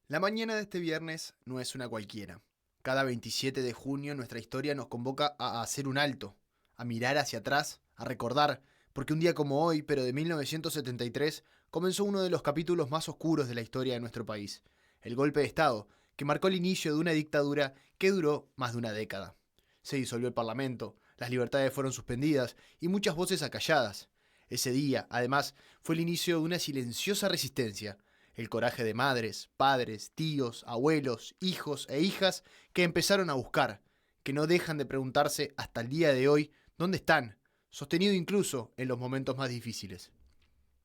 La mañana de este viernes no es una cualquiera. Cada 27 de junio nuestra historia nos convoca a hacer un alto, a mirar hacia atrás, a recordar, porque un día como hoy, pero de 1973, comenzó uno de los capítulos más oscuros de la historia de nuestro país, el golpe de Estado, que marcó el inicio de una dictadura que duró más de una década. Se disolvió el Parlamento, las libertades fueron suspendidas y muchas voces acalladas. Ese día, además, fue el inicio de una silenciosa resistencia, el coraje de madres, padres, tíos, abuelos, hijos e hijas que empezaron a buscar, que no dejan de preguntarse hasta el día de hoy dónde están, sostenido incluso en los momentos más difíciles.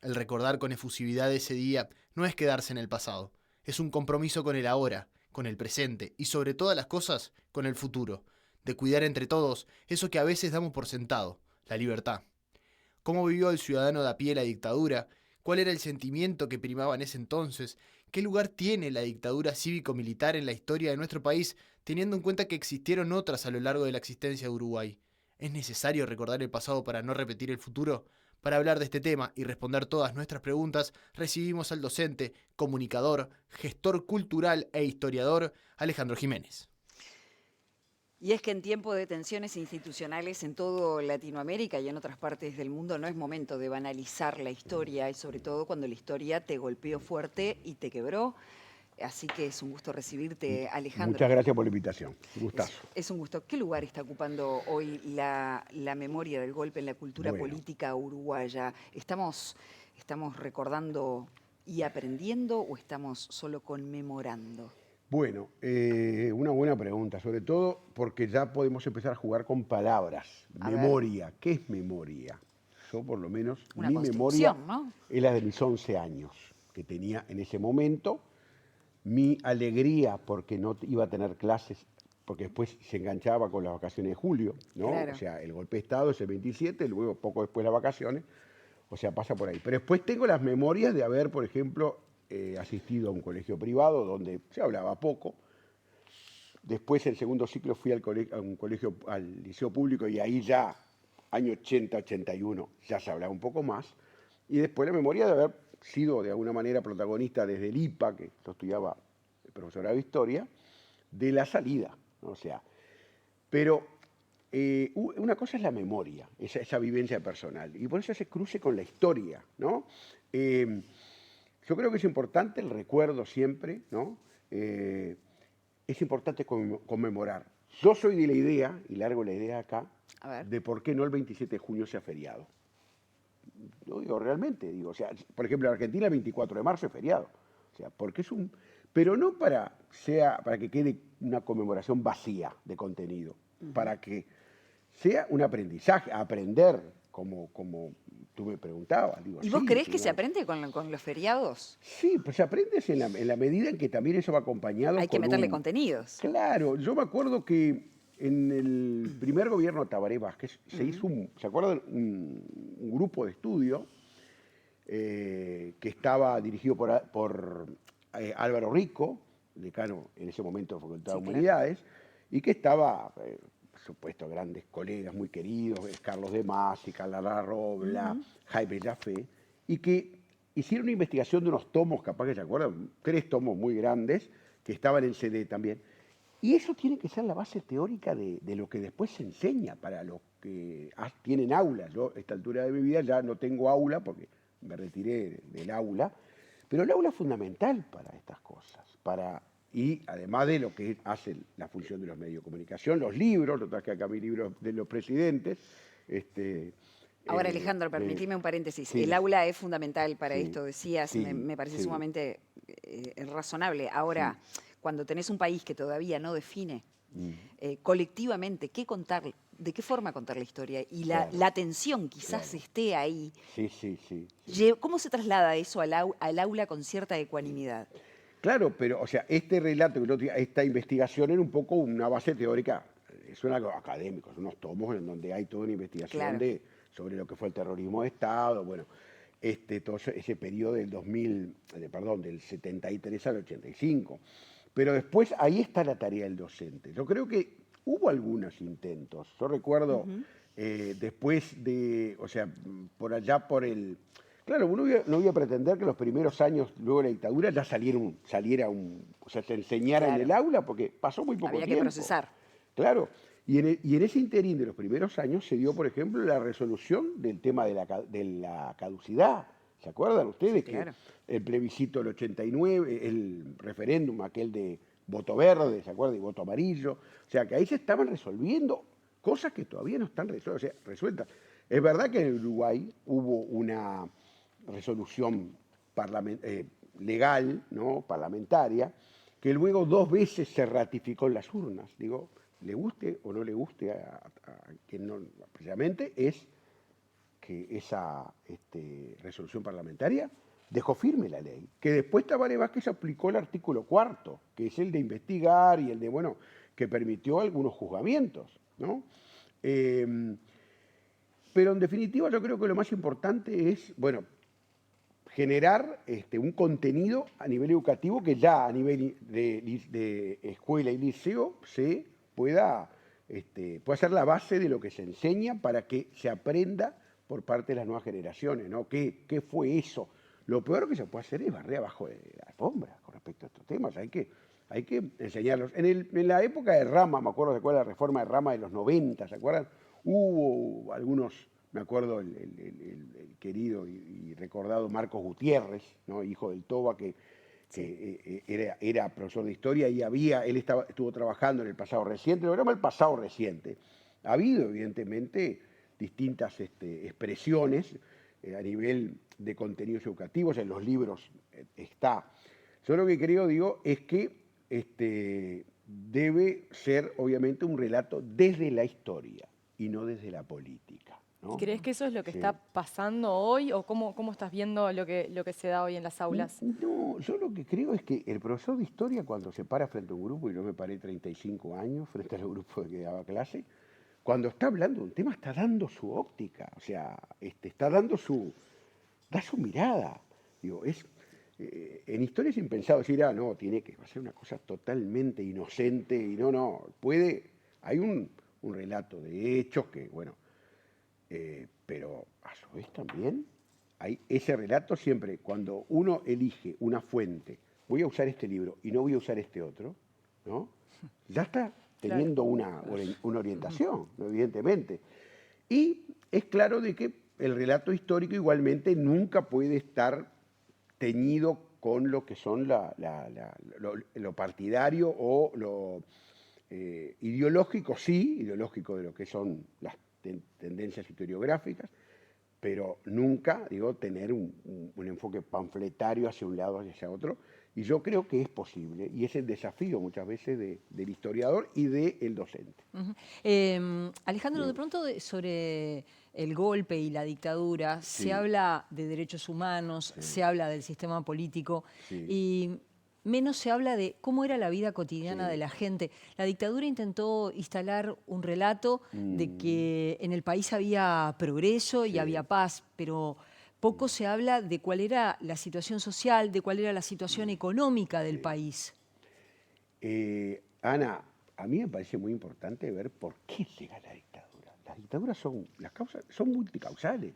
El recordar con efusividad ese día no es quedarse en el pasado, es un compromiso con el ahora, con el presente y sobre todas las cosas con el futuro, de cuidar entre todos eso que a veces damos por sentado, la libertad. ¿Cómo vivió el ciudadano de a pie la dictadura? ¿Cuál era el sentimiento que primaba en ese entonces? ¿Qué lugar tiene la dictadura cívico-militar en la historia de nuestro país, teniendo en cuenta que existieron otras a lo largo de la existencia de Uruguay? ¿Es necesario recordar el pasado para no repetir el futuro? Para hablar de este tema y responder todas nuestras preguntas, recibimos al docente, comunicador, gestor cultural e historiador Alejandro Jiménez. Y es que en tiempo de tensiones institucionales en todo Latinoamérica y en otras partes del mundo no es momento de banalizar la historia y sobre todo cuando la historia te golpeó fuerte y te quebró. Así que es un gusto recibirte, Muchas Alejandro. gracias por la invitación. Un Es, gustazo. es un gusto. ¿Qué lugar está ocupando hoy la memoria del golpe en la cultura Bueno, política uruguaya? ¿Estamos recordando y aprendiendo o estamos solo conmemorando? una buena pregunta, sobre todo porque ya podemos empezar a jugar con palabras. A ver, Memoria, ¿qué es memoria? Yo por lo menos, una mi memoria construcción, ¿no? es la de mis 11 años que tenía en ese momento. Mi alegría porque no iba a tener clases, porque después se enganchaba con las vacaciones de julio, ¿no? O Claro. sea, el golpe de Estado es el 27, luego poco después las vacaciones. O sea, pasa por ahí. Pero después tengo las memorias de haber, por ejemplo, asistido a un colegio privado donde se hablaba poco. Después, el segundo ciclo, fui a un colegio, al liceo público, y ahí ya, año 80, 81, ya se hablaba un poco más. Y después la memoria de haber sido de alguna manera protagonista desde el IPA, que yo estudiaba el profesorado de historia, de la salida, ¿no? O sea, pero una cosa es la memoria, esa vivencia personal, y por eso ese cruce con la historia, ¿no? Eh, yo creo que es importante el recuerdo siempre, ¿no? Es importante conmemorar. Yo soy de la idea, y largo la idea acá, A ver. de por qué no el 27 de junio sea feriado. Lo digo realmente, digo, o sea, por ejemplo, en Argentina el 24 de marzo es feriado. O sea, porque es un. Pero no para que quede una conmemoración vacía de contenido, para que sea un aprendizaje, aprender, como tú me preguntabas. Digo, ¿Y vos sí, creés que se digamos. aprende con los feriados? Sí, pues aprendes en la medida en que también eso va acompañado Hay que con meterle un. contenidos. Claro, yo me acuerdo que en el primer gobierno de Tabaré Vázquez se hizo ¿se acuerdan? Un grupo de estudio que estaba dirigido por Álvaro Rico, decano en ese momento de Facultad de Sí, claro. Humanidades, y que estaba, por supuesto, grandes colegas muy queridos, Carlos de Masi, Carla Robla, Jaime Jafé, y que hicieron una investigación de unos tomos, capaz que se acuerdan, 3 tomos muy grandes, que estaban en CD también. Y eso tiene que ser la base teórica de lo que después se enseña para los que tienen aulas. Yo a esta altura de mi vida ya no tengo aula porque me retiré del aula, pero el aula es fundamental para estas cosas, y además de lo que hace la función de los medios de comunicación, los libros, lo traje acá mi libro de los presidentes, Ahora, Alejandro, de, permitime un paréntesis. sí, El aula es fundamental para sí, esto, decías, sí, me parece sí, sumamente razonable. sí. Ahora, cuando tenés un país que todavía no define Mm, colectivamente qué contar, de qué forma contar la historia y claro, la tensión quizás claro. esté ahí, Sí, sí, sí, sí. ¿cómo se traslada eso al aula con cierta ecuanimidad? Claro, pero, o sea, este relato, esta investigación era un poco una base teórica, suena algo académico, son unos tomos en donde hay toda una investigación Claro. sobre lo que fue el terrorismo de Estado, bueno, todo ese periodo del 2000, perdón, del 73 al 85. Pero después ahí está la tarea del docente. Yo creo que hubo algunos intentos. Yo recuerdo después de, o sea, por allá por el Claro, uno no voy a pretender que los primeros años luego de la dictadura ya o sea, se enseñara en Claro, el aula, porque pasó muy poco había que tiempo. procesar. Claro, y en ese interín de los primeros años se dio, por ejemplo, la resolución del tema de la caducidad. ¿Se acuerdan Sí, ustedes que claro. el plebiscito del 89, el referéndum aquel de voto verde, ¿se acuerdan? Y voto amarillo. O sea, que ahí se estaban resolviendo cosas que todavía no están resueltas. Es verdad que en Uruguay hubo una resolución legal, ¿no? Parlamentaria, que luego 2 veces se ratificó en las urnas. Digo, le guste o no le guste a quien no, precisamente es que esa resolución parlamentaria dejó firme la ley, que después Tabaré Vázquez aplicó el artículo 4, que es el de investigar y el de, bueno, que permitió algunos juzgamientos, ¿no? Pero en definitiva yo creo que lo más importante es, bueno, generar un contenido a nivel educativo que ya a nivel de escuela y liceo pueda ser la base de lo que se enseña para que se aprenda por parte de las nuevas generaciones, ¿no? ¿Qué fue eso? Lo peor que se puede hacer es barrer abajo de la alfombra con respecto a estos temas. Hay que enseñarlos. En la época de Rama, me acuerdo, ¿se acuerdan la reforma de Rama de los 90? ¿Se acuerdan? Hubo algunos, me acuerdo, el querido y recordado Marcos Gutiérrez, ¿no? Hijo del Toba, que era profesor de historia y él estuvo trabajando en el pasado reciente, lo llama el pasado reciente. Ha habido, evidentemente, distintas expresiones a nivel de contenidos educativos, en los libros está. Yo lo que creo, digo, es que debe ser, obviamente, un relato desde la historia y no desde la política, ¿Y ¿no? crees que eso es lo que Sí. está pasando hoy o cómo estás viendo lo que se da hoy en las aulas? No, yo lo que creo es que el profesor de historia cuando se para frente a un grupo, y yo me paré 35 años frente a los grupos que daba clase, cuando está hablando de un tema está dando su óptica, o sea, está da su mirada. Digo, en historia es impensado decir, no, tiene que ser una cosa totalmente inocente y no, hay un relato de hechos que, bueno, pero a su vez también hay ese relato siempre, cuando uno elige una fuente, voy a usar este libro y no voy a usar este otro, ¿no? Ya está Claro. teniendo una orientación, ¿no? Evidentemente. Y es claro de que el relato histórico igualmente nunca puede estar teñido con lo que son lo partidario o lo ideológico, sí, ideológico de lo que son las tendencias historiográficas, pero nunca, digo, tener un enfoque panfletario hacia un lado o hacia otro. Y yo creo que es posible, y es el desafío muchas veces del historiador y del docente. Ujú. Alejandro, de Bien. pronto sobre el golpe y la dictadura, se Sí, habla de derechos humanos, sí, se habla del sistema político sí, y menos se habla de cómo era la vida cotidiana de sí. la gente. La dictadura intentó instalar un relato de Mm, que en el país había progreso y había sí. paz, pero poco se habla de cuál era la situación social, de cuál era la situación económica del Sí. país. Ana, a mí me parece muy importante ver por qué llega la dictadura. Las causas son multicausales.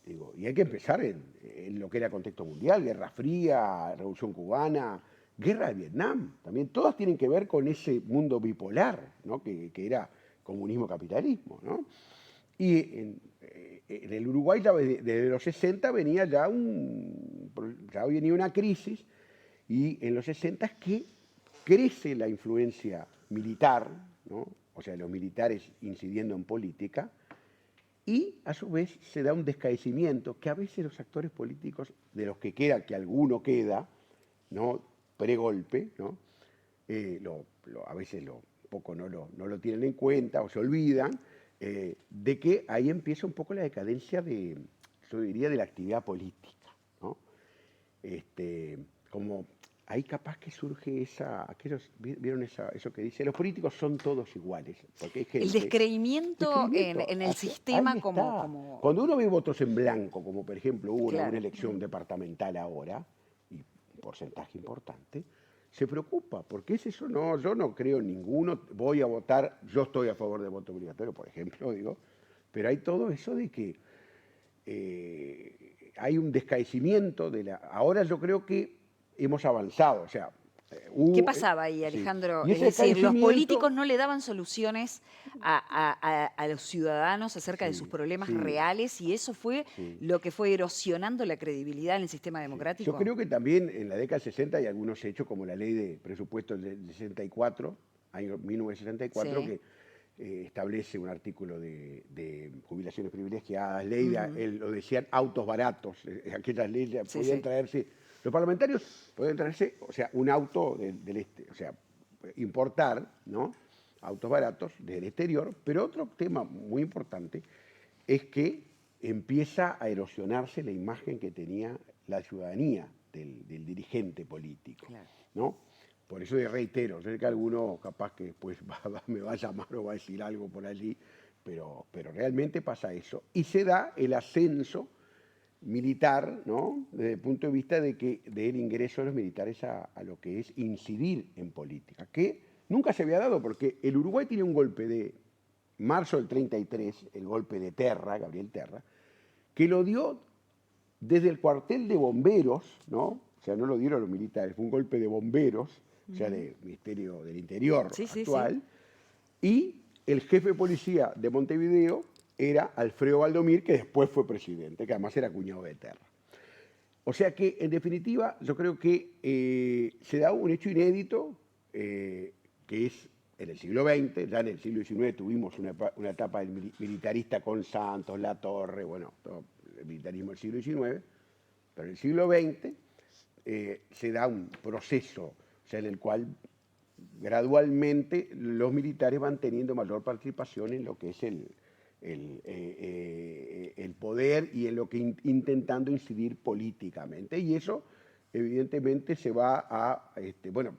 Digo, y hay que empezar en lo que era contexto mundial, Guerra Fría, Revolución Cubana, Guerra de Vietnam. También todas tienen que ver con ese mundo bipolar, ¿no? que era comunismo-capitalismo, ¿no? Y en el Uruguay desde los 60 ya venía una crisis, y en los 60 es que crece la influencia militar, ¿no? O sea, los militares incidiendo en política, y a su vez se da un descaecimiento que a veces los actores políticos, de los que queda, que alguno queda, ¿no? Pregolpe, ¿no? A veces poco no lo tienen en cuenta o se olvidan, de que ahí empieza un poco la decadencia yo diría, de la actividad política, ¿no? Este, como ahí capaz que surge ¿vieron eso que dice? Los políticos son todos iguales, porque hay El gente. descreimiento Descrimiento, en el ahí sistema está. como, Cuando uno ve votos en blanco, como por ejemplo hubo una claro. elección departamental ahora, y un porcentaje importante, se preocupa, porque es eso, no, yo no creo en ninguno, voy a votar, yo estoy a favor del voto obligatorio, por ejemplo, digo, pero hay todo eso de que hay un descaecimiento de la... Ahora yo creo que hemos avanzado, o sea... ¿Qué pasaba ahí, Alejandro? Y Es ese decir, los descaecimiento- políticos no le daban soluciones a los ciudadanos acerca de sus problemas sí, reales y eso fue sí. lo que fue erosionando la credibilidad en el sistema democrático. Yo creo que también en la década del 60 hay algunos hechos, como la ley de presupuesto del 64, año 1964, Sí. que establece un artículo de jubilaciones privilegiadas, ley lo decían autos baratos, aquellas leyes Sí, podían sí. traerse, los parlamentarios podían traerse, o sea, un auto o sea, importar, ¿no? Autos baratos del exterior, pero otro tema muy importante es que empieza a erosionarse la imagen que tenía la ciudadanía del dirigente político, Claro. ¿no? Por eso reitero, sé que alguno capaz que después me va a llamar o va a decir algo por allí, pero realmente pasa eso. Y se da el ascenso militar, ¿no? Desde el punto de vista del ingreso de los militares a lo que es incidir en política, que nunca se había dado, porque el Uruguay tiene un golpe de marzo del 33, el golpe de Terra, Gabriel Terra, que lo dio desde el cuartel de bomberos, ¿no? O sea, no lo dieron los militares, fue un golpe de bomberos, o sea, del Ministerio del Interior Sí, sí, actual, y el jefe de policía de Montevideo era Alfredo Valdomir, que después fue presidente, que además era cuñado de Terra. O sea que, en definitiva, yo creo que se da un hecho inédito, que es en el siglo XX, ya en el siglo XIX tuvimos una etapa militarista con Santos, Latorre, bueno, todo el militarismo del siglo XIX, pero en el siglo XX se da un proceso, o sea, en el cual gradualmente los militares van teniendo mayor participación en lo que es el poder y en lo que intentando incidir políticamente. Y eso, evidentemente, se va a, bueno,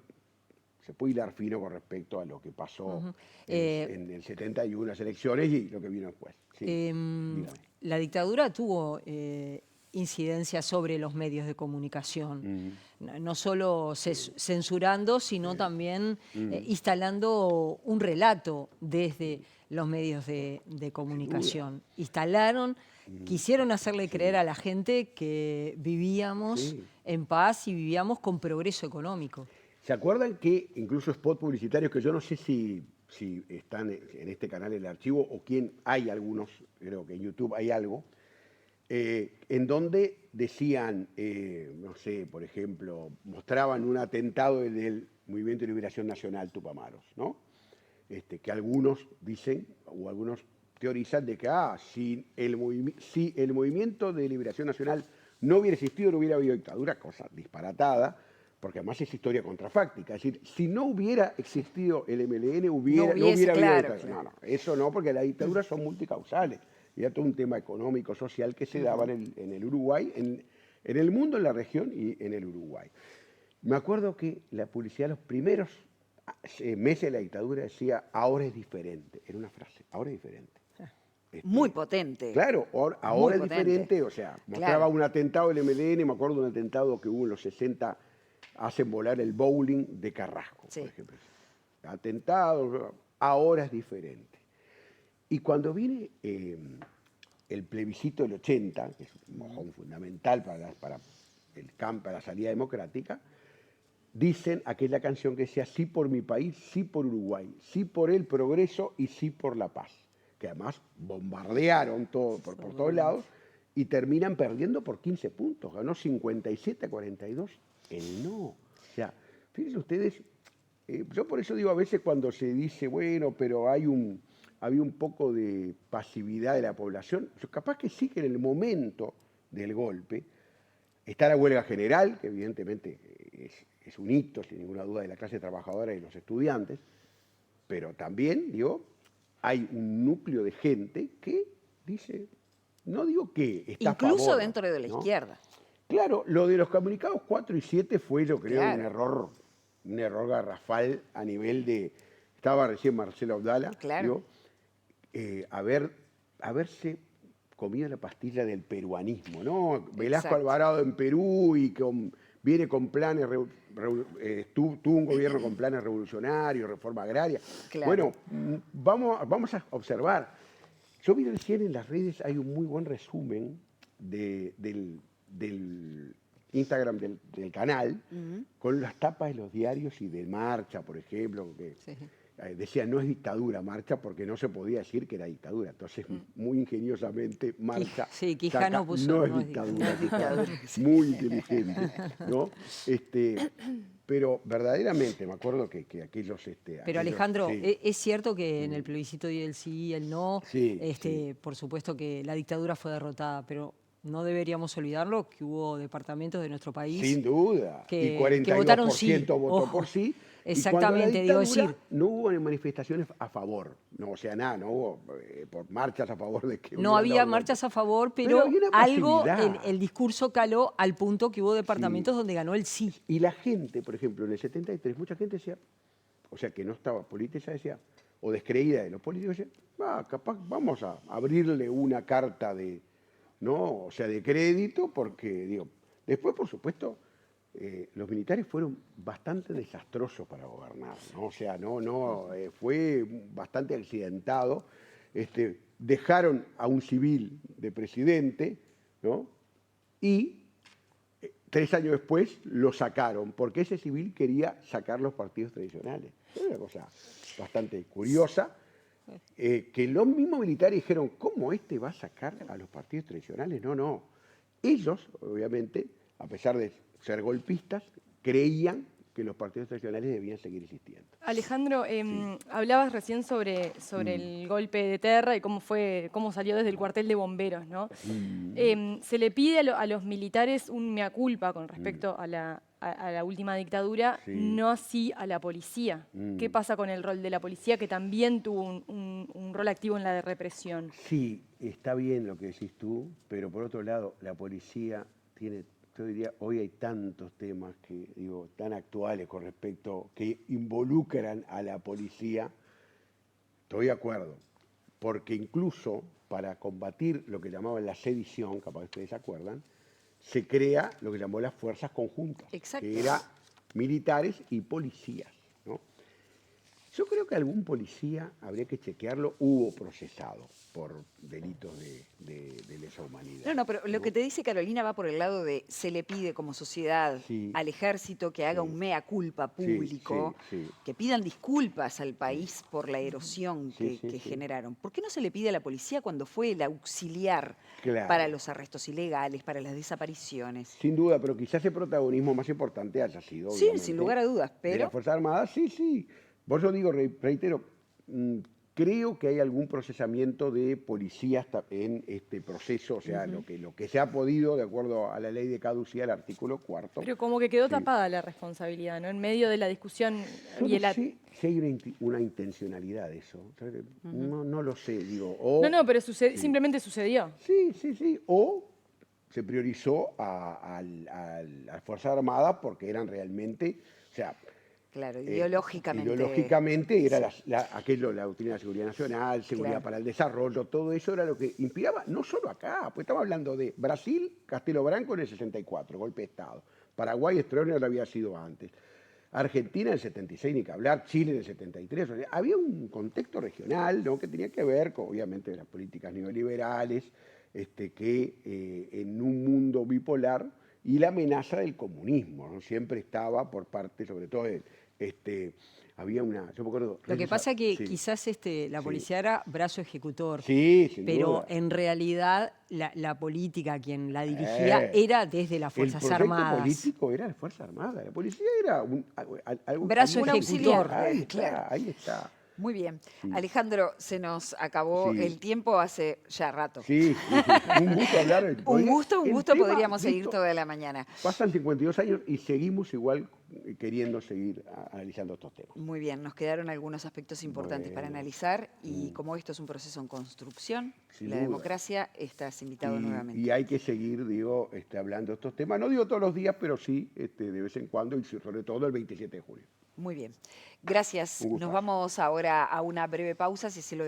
se puede hilar fino con respecto a lo que pasó en el 71, las elecciones y lo que vino después. Sí, dígame. La dictadura tuvo incidencia sobre los medios de comunicación, no solo censurando, sino también instalando un relato desde los medios de comunicación. Instalaron, quisieron hacerle creer a la gente que vivíamos en paz y vivíamos con progreso económico. ¿Se acuerdan que incluso spot publicitarios, que yo no sé si están en este canal en el archivo o quién, hay algunos, creo que en YouTube hay algo, en donde decían, no sé, por ejemplo, mostraban un atentado del Movimiento de Liberación Nacional Tupamaros, ¿no? Que algunos dicen, o algunos teorizan de que si el Movimiento de Liberación Nacional no hubiera existido, no hubiera habido dictadura, cosa disparatada, porque además es historia contrafáctica. Es decir, si no hubiera existido el MLN, no hubiera habido dictadura. Claro. No, eso no, porque las dictaduras son multicausales. Y era todo un tema económico, social que se daba en el Uruguay, en el mundo, en la región y en el Uruguay. Me acuerdo que la publicidad, los primeros meses de la dictadura decía, ahora es diferente. Era una frase, ahora es diferente. Muy potente. Claro, ahora es diferente, o sea, mostraba un atentado del MLN, me acuerdo de un atentado que hubo en los 60, hacen volar el bowling de Carrasco, por ejemplo. Atentado, ahora es diferente. Y cuando viene el plebiscito del 80, que es un mojón fundamental para la salida democrática, dicen aquella canción que decía, sí por mi país, sí por Uruguay, sí por el progreso y sí por la paz. Que además bombardearon todo por todos lados y terminan perdiendo por 15 puntos. Ganó 57-42 el no. O sea, fíjense ustedes, yo por eso digo a veces cuando se dice, bueno, pero había un poco de pasividad de la población, capaz que sí que en el momento del golpe está la huelga general, que evidentemente es un hito, sin ninguna duda, de la clase trabajadora y de los estudiantes, pero también, digo, hay un núcleo de gente que dice, no digo que está incluso a favor, dentro de la izquierda. Claro, lo de los comunicados 4 y 7 fue, yo creo, Claro. un error garrafal a nivel de, estaba recién Marcelo Abdala, Claro. haberse comido la pastilla del peruanismo, ¿no? Velasco Exacto. Alvarado en Perú y viene con planes, tuvo un gobierno con planes revolucionarios, reforma agraria. Claro. Bueno, vamos a observar. Yo vi recién en las redes, hay un muy buen resumen del Instagram del canal con las tapas de los diarios y de Marcha, por ejemplo, que Sí. decía no es dictadura Marcha porque no se podía decir que era dictadura. Entonces, muy ingeniosamente, Marcha Sí, Quijano saca, puso, no es no es dictadura. dictadura. Muy inteligente, ¿no? Pero verdaderamente, me acuerdo que aquellos... Pero Alejandro, sí. es cierto que en el plebiscito y el sí y el no, Sí, sí. por supuesto que la dictadura fue derrotada, pero no deberíamos olvidarlo que hubo departamentos de nuestro país Sin duda. Y que votaron sí. 42% votó Ojo. por sí. Exactamente, y cuando la digo dictadura, decir, no hubo manifestaciones a favor. No, o sea, nada, no hubo por marchas a favor de que no hubiera había dado marchas a favor, Pero pero había una algo, pasividad. el discurso caló al punto que hubo departamentos Sí. donde ganó el sí. Y la gente, por ejemplo, en el 73, mucha gente decía, o sea, que no estaba política, decía, o descreída de los políticos, decía, capaz vamos a abrirle una carta de, ¿no? O sea, de crédito, porque, digo, después, por supuesto, los militares fueron bastante desastrosos para gobernar, ¿no? O sea, fue bastante accidentado. Dejaron a un civil de presidente, ¿no? Y 3 años después lo sacaron, porque ese civil quería sacar los partidos tradicionales. Es una cosa bastante curiosa, que los mismos militares dijeron, ¿cómo va a sacar a los partidos tradicionales? No. Ellos, obviamente, a pesar de ser golpistas, creían que los partidos tradicionales debían seguir existiendo. Alejandro, hablabas recién sobre el golpe de Terra y cómo salió desde el cuartel de bomberos, ¿no? Se le pide a los militares un mea culpa con respecto a la última dictadura, Sí. no así a la policía. ¿Qué pasa con el rol de la policía, que también tuvo un rol activo en la de represión? Sí, está bien lo que decís tú, pero por otro lado, la policía tiene... Yo diría, hoy hay tantos temas que digo tan actuales con respecto que involucran a la policía. Estoy de acuerdo, porque incluso para combatir lo que llamaban la sedición, capaz que ustedes se acuerdan, se crea lo que llamó las fuerzas conjuntas, Exacto. que eran militares y policías, ¿no? Yo creo que algún policía, habría que chequearlo, hubo procesado por delitos de lesa humanidad. No, pero lo que te dice Carolina va por el lado de se le pide como sociedad Sí. al ejército que haga Sí. un mea culpa público, sí. que pidan disculpas al país por la erosión Sí, que sí. generaron. ¿Por qué no se le pide a la policía cuando fue el auxiliar Claro. para los arrestos ilegales, para las desapariciones? Sin duda, pero quizás el protagonismo más importante haya sido, Sí, obviamente, sin lugar a dudas, de pero... las Fuerzas Armadas, sí. Por eso digo, reitero, creo que hay algún procesamiento de policías en este proceso, o sea, lo que se ha podido, de acuerdo a la ley de caducidad, el artículo 4. Pero como que quedó Sí. tapada la responsabilidad, ¿no? En medio de la discusión Yo y no el... sé si hay una intencionalidad de eso. No lo sé, digo. No, pero sí. simplemente sucedió. Sí. O se priorizó a las Fuerzas Armadas porque eran realmente, o sea... Claro, ideológicamente. Ideológicamente era la doctrina de la seguridad nacional, seguridad Claro. para el desarrollo, todo eso era lo que inspiraba, no solo acá, pues estamos hablando de Brasil, Castelo Branco en el 64, golpe de Estado. Paraguay, Stroessner había sido antes. Argentina en el 76, ni que hablar, Chile en el 73. O sea, había un contexto regional, ¿no?, que tenía que ver con, obviamente, las políticas neoliberales, que en un mundo bipolar y la amenaza del comunismo, ¿no? Siempre estaba por parte, sobre todo, había una... Yo me acuerdo, Lo que pasa que sí. quizás la Sí. policía era brazo ejecutor, Sí, sin pero duda. en realidad la política, quien la dirigía, era desde las Fuerzas El proyecto Armadas. político era la Fuerza Armada. La policía era algo... Brazo Un ejecutor. auxiliar, Ahí claro. está, ahí está. Muy bien. Sí. Alejandro, se nos acabó Sí. el tiempo hace ya rato. Sí. Un gusto hablar. Un gusto, El tema, podríamos seguir listo, toda la mañana. Pasan 52 años y seguimos igual queriendo seguir analizando estos temas. Muy bien, nos quedaron algunos aspectos importantes para Bueno. analizar y como esto es un proceso en construcción, Sin la duda. democracia, estás invitado nuevamente. Y hay que seguir, digo, hablando de estos temas. No digo todos los días, pero sí de vez en cuando y sobre todo el 27 de julio. Muy bien. Gracias. Un gustazo. Nos vamos ahora a una breve pausa, si se lo